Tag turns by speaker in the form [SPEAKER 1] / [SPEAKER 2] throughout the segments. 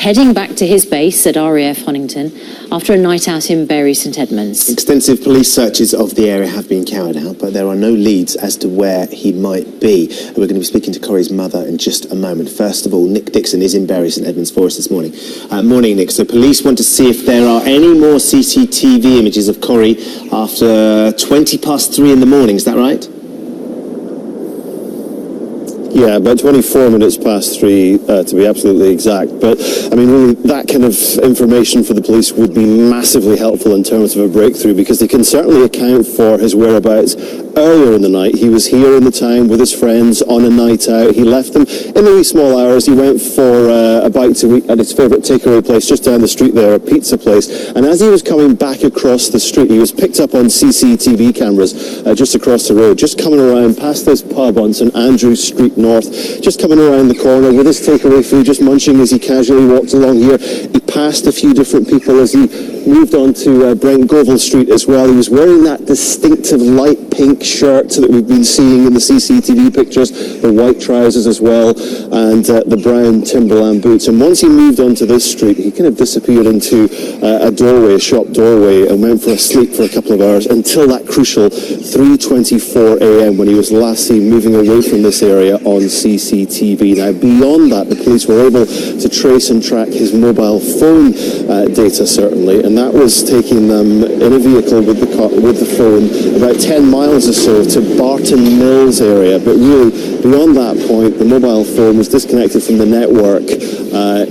[SPEAKER 1] heading back to his base at RAF Honington after a night out in Bury St Edmunds.
[SPEAKER 2] Extensive police searches of the area have been carried out, but there are no leads as to where he might be. We're going to be speaking to Corrie's mother in just a moment. First of all, Nick Dixon is in Bury St Edmunds for us this morning. Morning, Nick. So police want to see if there are any more CCTV images of Corrie after 3:20 in the morning. Is that right?
[SPEAKER 3] Yeah, about 24 minutes past 3, to be absolutely exact. But, I mean, really, that kind of information for the police would be massively helpful in terms of a breakthrough, because they can certainly account for his whereabouts earlier in the night. He was here in the town with his friends on a night out. He left them in the wee small hours. He went for a bite to eat at his favourite takeaway place just down the street there, a pizza place. And as he was coming back across the street, he was picked up on CCTV cameras just across the road, just coming around past this pub on St Andrew's Street North, just coming around the corner with his takeaway food, just munching as he casually walked along here. He passed a few different people as he moved on to Brent Govil Street as well. He was wearing that distinctive light pink shirt that we've been seeing in the CCTV pictures, the white trousers as well, and the brown Timberland boots. And once he moved onto this street, he kind of disappeared into a doorway, a shop doorway, and went for a sleep for a couple of hours until that crucial 3:24 a.m. when he was last seen moving away from this area on CCTV. Now, beyond that, the police were able to trace and track his mobile phone data, certainly, and that was taking them in a vehicle with the phone about 10 miles or so to Barton Mills area. But really, beyond that point, the mobile phone was disconnected from the network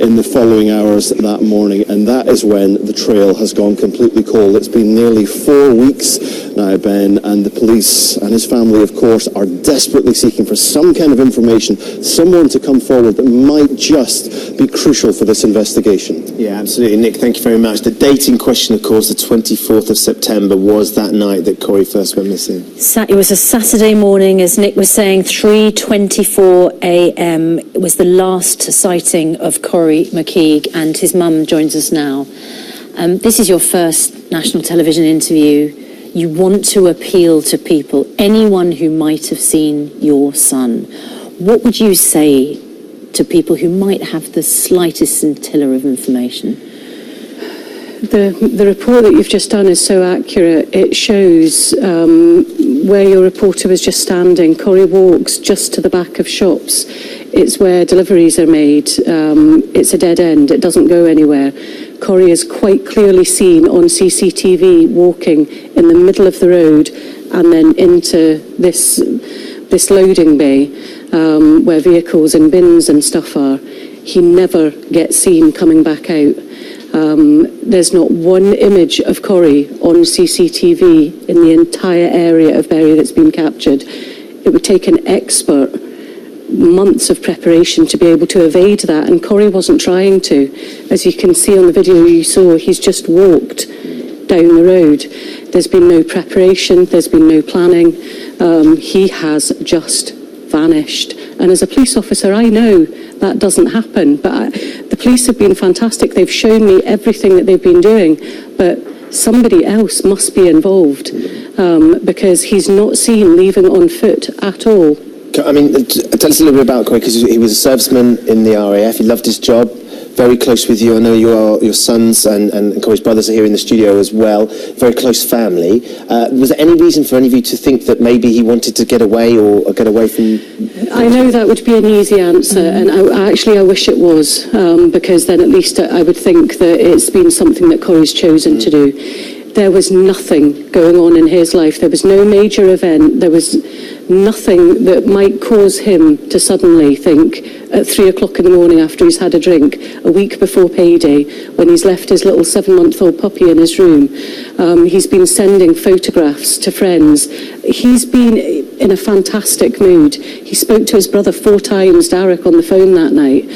[SPEAKER 3] in the following hours that morning, and that is when the trail has gone completely cold. It's been nearly 4 weeks now, Ben, and the police and his family, of course, are desperately seeking for some kind of information, someone to come forward that might just be crucial for this investigation.
[SPEAKER 2] Yeah, absolutely. Nick, thank you very much. The date in question, of course, the 24th of September, was that night that Corrie first went missing.
[SPEAKER 1] It was a Saturday morning, as Nick was saying, 3:24 a.m. It was the last sighting of Corrie McKeag, and his mum joins us now. This is your first national television interview. You want to appeal to people, anyone who might have seen your son. What would you say to people who might have the slightest scintilla of information?
[SPEAKER 4] The report that you've just done is so accurate. It shows where your reporter was just standing. Corrie walks just to the back of shops. It's where deliveries are made. It's a dead end. It doesn't go anywhere. Corrie is quite clearly seen on CCTV walking in the middle of the road and then into this loading bay where vehicles and bins and stuff are. He never gets seen coming back out. There's not one image of Corrie on CCTV in the entire area of Bury that's been captured. It would take an expert months of preparation to be able to evade that, and Corrie wasn't trying to. As you can see on the video you saw, he's just walked down the road. There's been no preparation, there's been no planning. He has just vanished. And as a police officer, I know that doesn't happen, but the police have been fantastic. They've shown me everything that they've been doing, but somebody else must be involved because he's not seen leaving on foot at all.
[SPEAKER 2] I mean, tell us a little bit about Corrie, because he was a serviceman in the RAF. He loved his job, very close with you. I know your sons and Corrie's brothers are here in the studio as well. Very close family. Was there any reason for any of you to think that maybe he wanted to get away or get away from...
[SPEAKER 4] I know that would be an easy answer, and I wish it was, because then at least I would think that it's been something that Corrie's chosen to do. There was nothing going on in his life. There was no major event. There was nothing that might cause him to suddenly think at 3 o'clock in the morning after he's had a drink, a week before payday, when he's left his little 7-month-old puppy in his room. He's been sending photographs to friends. He's been in a fantastic mood. He spoke to his brother 4 times, Darrick, on the phone that night,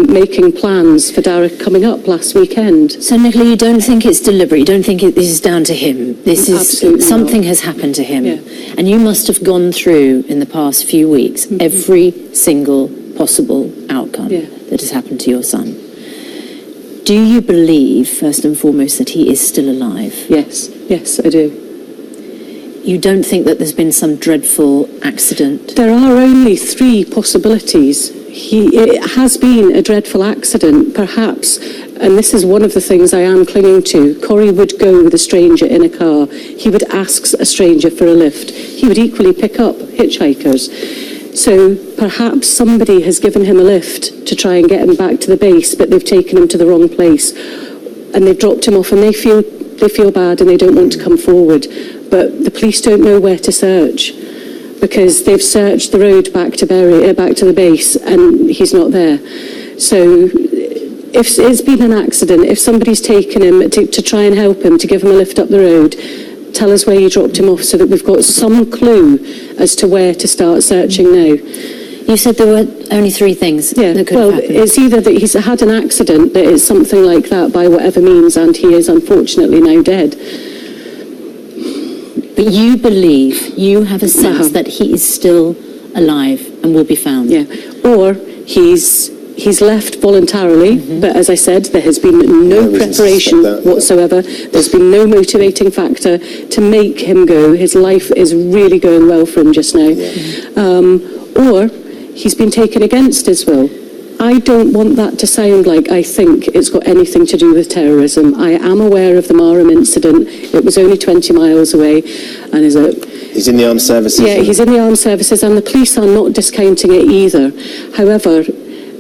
[SPEAKER 4] making plans for Darrick coming up last weekend.
[SPEAKER 1] So, Nicola, you don't think it's deliberate? You don't think this is down to him? This is
[SPEAKER 4] Absolutely
[SPEAKER 1] something
[SPEAKER 4] not.
[SPEAKER 1] Has happened to him.
[SPEAKER 4] Yeah.
[SPEAKER 1] And you must have gone through, in the past few weeks, every single possible outcome that has happened to your son. Do you believe, first and foremost, that he is still alive?
[SPEAKER 4] Yes, I do.
[SPEAKER 1] you don't think that there's been some dreadful accident?
[SPEAKER 4] There are only 3 possibilities. It has been a dreadful accident, perhaps, and this is one of the things I am clinging to. Corrie would go with a stranger in a car. He would ask a stranger for a lift. He would equally pick up hitchhikers. So perhaps somebody has given him a lift to try and get him back to the base, but they've taken him to the wrong place, and they've dropped him off, and they feel bad and they don't want to come forward. But the police don't know where to search, because they've searched the road back to the base, and he's not there. So if it's been an accident, if somebody's taken him to try and help him, to give him a lift up the road, tell us where you dropped him off so that we've got some clue as to where to start searching now.
[SPEAKER 1] You said there were only 3 things that could have happened.
[SPEAKER 4] It's either that he's had an accident, that it's something like that by whatever means, and he is unfortunately now dead.
[SPEAKER 1] But you believe, you have a sense that he is still alive and will be found.
[SPEAKER 4] Yeah, or he's left voluntarily, but as I said, there has been no preparation whatsoever. There's been no motivating factor to make him go. His life is really going well for him just now. Or he's been taken against his will. I don't want that to sound like I think it's got anything to do with terrorism. I am aware of the Marham incident. It was only 20 miles away, and
[SPEAKER 2] he's in the armed services.
[SPEAKER 4] Yeah, he's in the armed services, and the police are not discounting it either. However,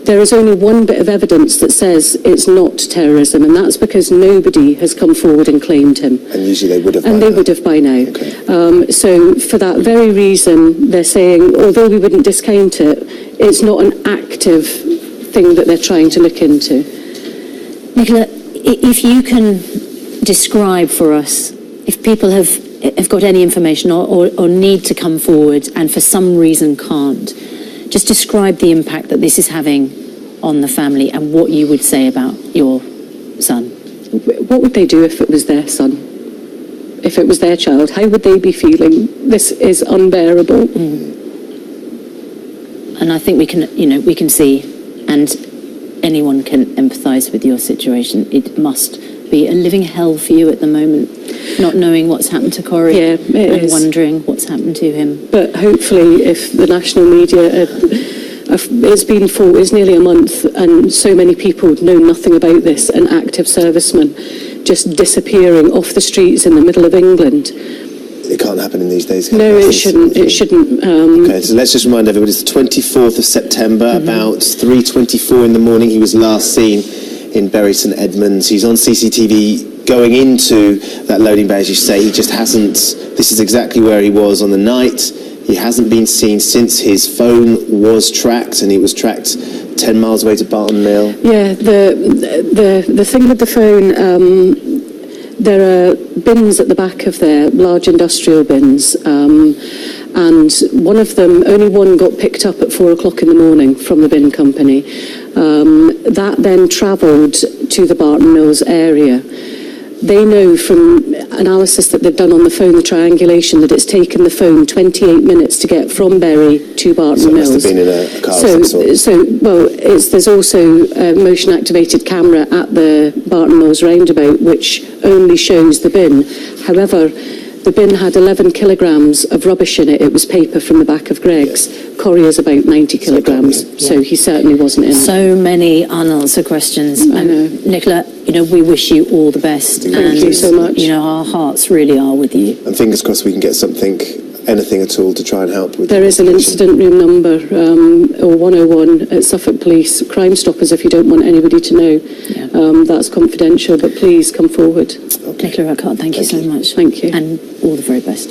[SPEAKER 4] there is only one bit of evidence that says it's not terrorism, and that's because nobody has come forward and claimed him.
[SPEAKER 2] And usually they would have.
[SPEAKER 4] And they would have by now.
[SPEAKER 2] Okay.
[SPEAKER 4] So for that very reason, they're saying, although we wouldn't discount it, it's not an active thing that they're trying to look into.
[SPEAKER 1] Nicola, if you can describe for us, if people have got any information or need to come forward and for some reason can't, just describe the impact that this is having on the family and what you would say about your son.
[SPEAKER 4] What would they do if it was their son? If it was their child, how would they be feeling? This is unbearable.
[SPEAKER 1] And I think we can see, and anyone can empathise with your situation. It must be a living hell for you at the moment, not knowing what's happened to Corrie and wondering what's happened to him.
[SPEAKER 4] But hopefully, if the national media, it's nearly a month, and so many people know nothing about this, an active serviceman just disappearing off the streets in the middle of England.
[SPEAKER 2] It can't happen in these days.
[SPEAKER 4] No, it shouldn't. It shouldn't.
[SPEAKER 2] Okay, so let's just remind everybody, it's the 24th of September, about 3:24 in the morning. He was last seen in Bury St Edmunds. He's on CCTV going into that loading bay, as you say. He just hasn't. This is exactly where he was on the night. He hasn't been seen since his phone was tracked, and he was tracked 10 miles away to Barton Mill.
[SPEAKER 4] Yeah, the thing with the phone. There are bins at the back of there, large industrial bins, and only one got picked up at 4 o'clock in the morning from the bin company. That then travelled to the Barton Mills area. They know from analysis that they've done on the phone, the triangulation, that it's taken the phone 28 minutes to get from Bury to Barton Mills.
[SPEAKER 2] So it must have been in a car of some sort.
[SPEAKER 4] There's also a motion-activated camera at the Barton Mills roundabout, which only shows the bin. However, the bin had 11 kilograms of rubbish in it. It was paper from the back of Greg's. Corrie is about 90 kilograms, so he certainly wasn't in it.
[SPEAKER 1] So many unanswered questions.
[SPEAKER 4] I know.
[SPEAKER 1] Nicola, we wish you all the best.
[SPEAKER 4] Thank you so much.
[SPEAKER 1] Our hearts really are with you.
[SPEAKER 2] And fingers crossed we can get anything at all to try and help with.
[SPEAKER 4] There is an incident room number, or 101 at Suffolk Police, Crime Stoppers, if you don't want anybody to know. Yeah. That's confidential, but please come forward.
[SPEAKER 1] Okay. Nicola Urquhart, thank you so much.
[SPEAKER 4] Thank you.
[SPEAKER 1] And all the very best.